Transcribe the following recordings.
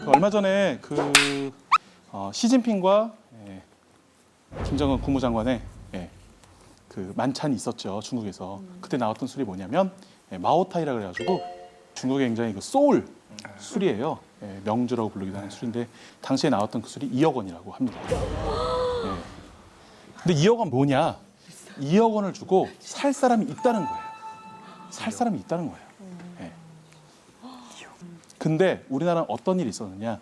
얼마 전에 시진핑과 김정은 국무장관의 그 만찬이 있었죠, 중국에서. 그때 나왔던 술이 뭐냐면 마오타이라 그래가지고 중국의 굉장히 그 소울 술이에요. 명주라고 부르기도 하는 술인데 당시에 나왔던 그 술이 2억 원이라고 합니다. 근데 2억 원 뭐냐? 2억 원을 주고 살 사람이 있다는 거예요. 살 사람이 있다는 거예요. 근데 우리나라는 어떤 일이 있었느냐?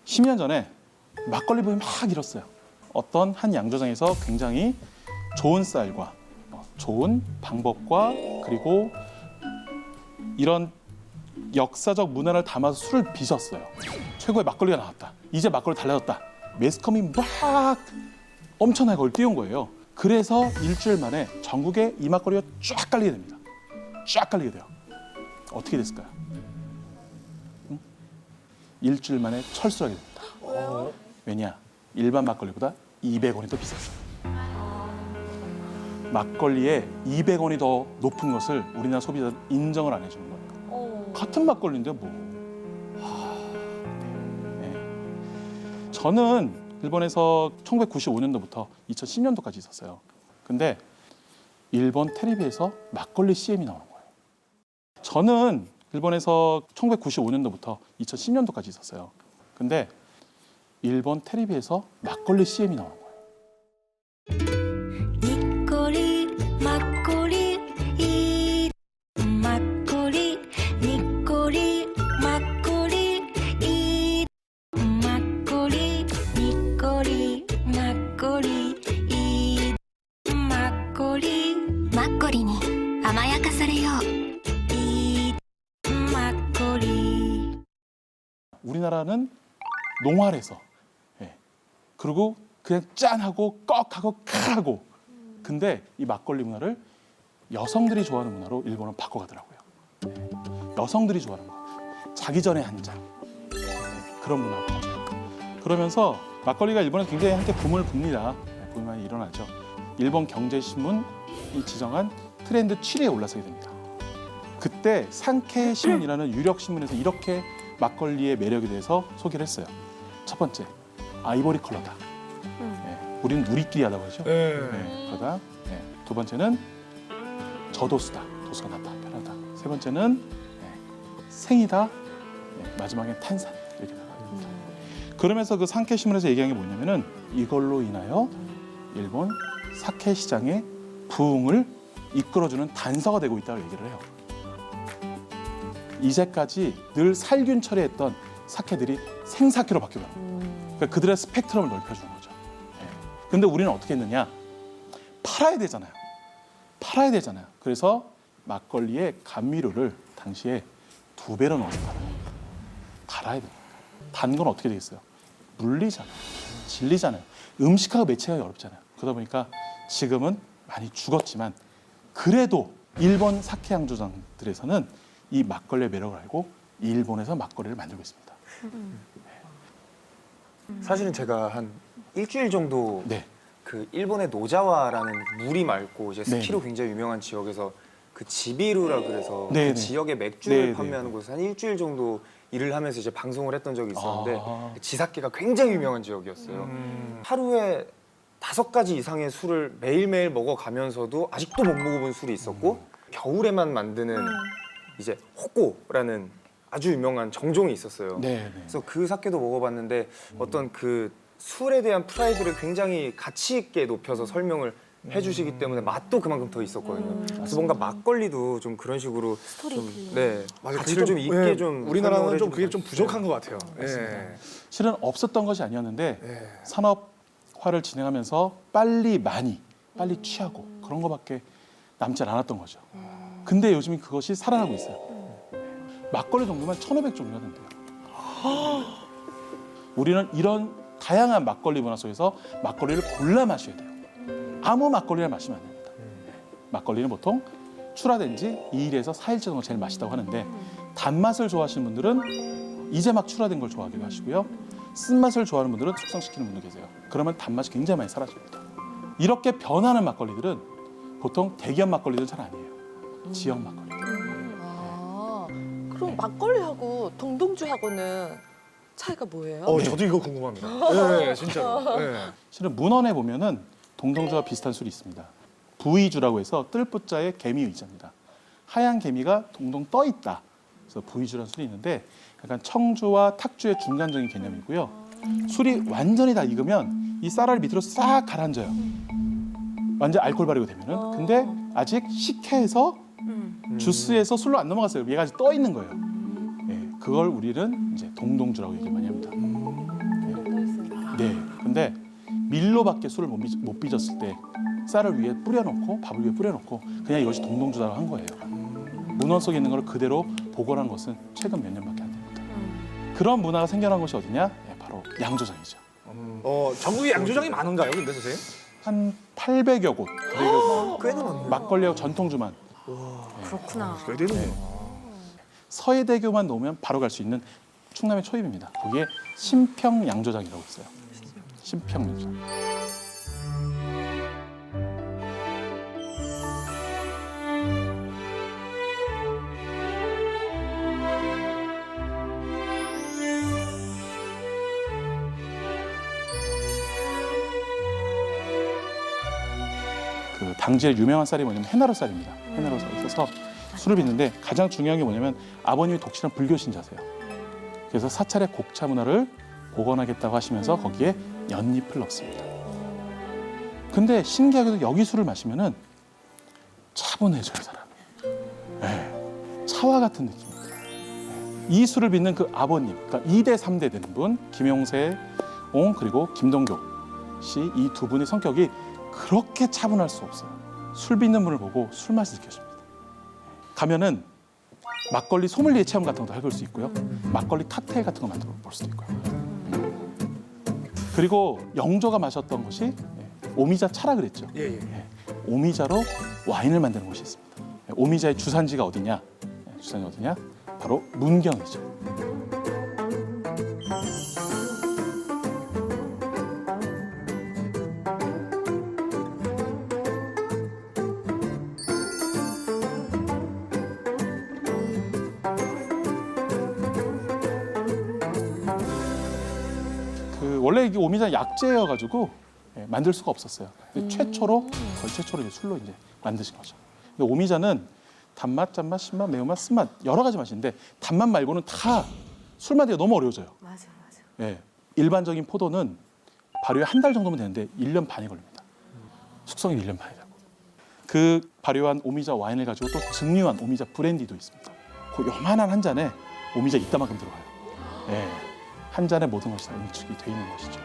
10년 전에 막걸리 붐이 막 일었어요. 어떤 한 양조장에서 굉장히 좋은 쌀과 좋은 방법과 그리고 이런 역사적 문화를 담아서 술을 빚었어요. 최고의 막걸리가 나왔다. 이제 막걸리 달라졌다. 매스컴이 막 엄청나게 거기 띄운 거예요. 그래서 일주일 만에 전국에 이 막걸리가 쫙 깔리게 됩니다. 쫙 깔리게 돼요. 어떻게 됐을까요? 응? 일주일 만에 철수하게 됩니다. 왜냐? 일반 막걸리보다 200원이 더 비쌌어요. 막걸리에 200원이 더 높은 것을 우리나라 소비자들은 인정을 안 해주는 거예요. 같은 막걸리인데 뭐. 저는 일본에서 1995년도부터 2010년도까지 있었어요. 근데 일본 텔레비에서 막걸리 CM이 나오는 거예요. 저는 일본에서 1995년도부터 2010년도까지 있었어요. 근데 일본 텔레비에서 막걸리 CM이 나오는 거예요. 니꼬리 막걸리 이 막걸리 니꼬리 막걸리 이 막걸리 니꼬리 막걸리 이 막걸리 막걸리に甘やかされよ이 막걸리. 우리나라는 농활해서 그리고 그냥 짠하고 꺽하고 크하고. 근데 이 막걸리 문화를 여성들이 좋아하는 문화로 일본은 바꿔가더라고요. 여성들이 좋아하는 거. 자기 전에 한 잔. 그런 문화로. 그러면서 막걸리가 일본에 굉장히 한때 붐을 붑니다. 붐이 많이 일어나죠. 일본 경제신문이 지정한 트렌드 7위에 올라서게 됩니다. 그때 상케이 신문이라는 유력 신문에서 이렇게 막걸리의 매력에 대해서 소개를 했어요. 첫 번째, 아이보리 컬러다. 우리는 누리끼리 하다고 하죠. 그러다 두 번째는 저도수다. 도수가 낮다, 편하다. 세 번째는 생이다. 마지막엔 탄산 이렇게 나갑니다. 그러면서 그 상케이 신문에서 얘기한 게 뭐냐면은 이걸로 인하여 일본 사케 시장의 부흥을 이끌어주는 단서가 되고 있다고 얘기를 해요. 이제까지 늘 살균 처리했던 사케들이 생사케로 바뀌어요. 그러니까 그들의 스펙트럼을 넓혀주는 거죠. 근데 우리는 어떻게 했느냐? 팔아야 되잖아요. 팔아야 되잖아요. 그래서 막걸리의 감미료를 당시에 2배로 넣어서 팔아요. 갈아야 됩니다. 단 건 어떻게 되겠어요? 물리잖아요. 질리잖아요. 음식하고 매치하기 어렵잖아요. 그러다 보니까 지금은 많이 죽었지만 그래도 일본 사케 양조장들에서는 이 막걸리의 매력을 알고 일본에서 막걸리를 만들고 있습니다. 사실은 제가 한 일주일 정도 네. 그 일본의 노자와라는 물이 맑고 이제 스키로 네. 굉장히 유명한 지역에서 그 지비루라 그래서 네, 그 네. 지역의 맥주를 네, 네, 판매하는 네. 곳에서 한 일주일 정도 일을 하면서 이제 방송을 했던 적이 있었는데 아. 지사케가 굉장히 유명한 지역이었어요. 하루에 5가지 이상의 술을 매일매일 먹어가면서도 아직도 못 먹어본 술이 있었고 겨울에만 만드는 이제 호꼬라는 아주 유명한 정종이 있었어요. 네, 네. 그래서 그 사케도 먹어봤는데 어떤 그 술에 대한 프라이드를 굉장히 가치 있게 높여서 설명을 해주시기 때문에 맛도 그만큼 더 있었거든요. 그래서 뭔가 막걸리도 좀 그런 식으로 좀, 네, 맞아요. 가치를 좀 있게 좀 우리나라는 설명을 좀 해주면 그게 좀 부족한 것 같아요. 실은 없었던 것이 아니었는데 예. 산업화를 진행하면서 빨리 취하고 그런 거밖에 남지 않았던 거죠. 근데 요즘 그것이 살아나고 있어요. 막걸리 종류만 1,500 종류가 된대요. 우리는 이런 다양한 막걸리 문화 속에서 막걸리를 골라 마셔야 돼요. 아무 막걸리를 마시면 안 됩니다. 막걸리는 보통 출하된 지 2일에서 4일째 정도 제일 맛있다고 하는데 단맛을 좋아하시는 분들은 이제 막 출하된 걸 좋아하기도 하시고요. 쓴맛을 좋아하는 분들은 숙성시키는 분도 계세요. 그러면 단맛이 굉장히 많이 사라집니다. 이렇게 변하는 막걸리들은 보통 대기업 막걸리들은 잘 아니에요. 지역 막걸리들. 그럼 막걸리하고 동동주하고는 차이가 뭐예요? 저도 이거 궁금합니다. 네, 진짜로. 네. 실은 문헌에 보면은 동동주와 비슷한 술이 있습니다. 부의주라고 해서 뜰부자의 개미 의자입니다. 하얀 개미가 동동 떠 있다. 그래서 부의주라는 술이 있는데 약간 청주와 탁주의 중간적인 개념이고요. 술이 완전히 다 익으면 이 쌀알 밑으로 싹 가라앉아요. 완전 알코올 발효가 되면은. 근데 아직 식혜에서 주스에서 술로 안 넘어갔어요. 얘가 아직 떠 있는 거예요. 예, 그걸 우리는 이제 동동주라고 얘기를 많이 합니다. 네. 근데 밀로밖에 술을 못 빚었을 때 쌀을 위에 뿌려놓고 밥을 위에 뿌려놓고 그냥 이것이 동동주라고 한 거예요. 문헌 속에 있는 걸 그대로 복원한 것은 최근 몇 년밖에 안 됩니다. 그런 문화가 생겨난 곳이 어디냐? 네, 바로 양조장이죠. 전국에 양조장이 많은가요, 근데 선생님? 한 800여 곳. 꽤나 많네요. 막걸리하고 전통주만. 그렇구나. 꽤 되네요. 서해대교만 놓으면 바로 갈 수 있는 충남의 초입입니다. 거기에 신평 양조장이라고 있어요. 신평 양조장. 그 당지의 유명한 쌀이 뭐냐면 해나루 쌀입니다. 해나루 쌀이 있어서 술을 빚는데 가장 중요한 게 뭐냐면 아버님이 독실한 불교 신자세요. 그래서 사찰의 곡차 문화를 복원하겠다고 하시면서 거기에 연잎을 넣습니다. 근데 신기하게도 여기 술을 마시면은 차분해져요, 사람이. 네, 차와 같은 느낌입니다. 이 술을 빚는 그 아버님, 그러니까 2대, 3대 되는 분, 김용세 옹 그리고 김동교 씨 이 두 분의 성격이 그렇게 차분할 수 없어요. 술 빚는 분을 보고 술 맛이 느껴집니다. 가면은 막걸리 소믈리에 체험 같은 것도 해볼 수 있고요. 막걸리 칵테일 같은 거 만들어 볼 수도 있고요. 그리고 영조가 마셨던 것이 오미자 차라 그랬죠. 예. 오미자로 와인을 만드는 곳이 있습니다. 오미자의 주산지가 어디냐? 주산지 어디냐? 바로 문경이죠. 원래 이게 오미자 약재여가지고 만들 수가 없었어요. 근데 최초로 거의 최초로 이제 술로 이제 만드신 거죠. 근데 오미자는 단맛, 짠맛, 신맛, 매운맛, 쓴맛 여러 가지 맛인데 단맛 말고는 다 술 만들기가 너무 어려워져요. 맞아. 예, 일반적인 포도는 발효에 한 달 정도면 되는데 1년 반이 걸립니다. 숙성이 1년 반이 되고 그 발효한 오미자 와인을 가지고 또 증류한 오미자 브랜디도 있습니다. 그 요만한 한 잔에 오미자 이따만큼 들어가요. 예, 한 잔에 모든 것이 다 응축이 돼 있는 것이죠.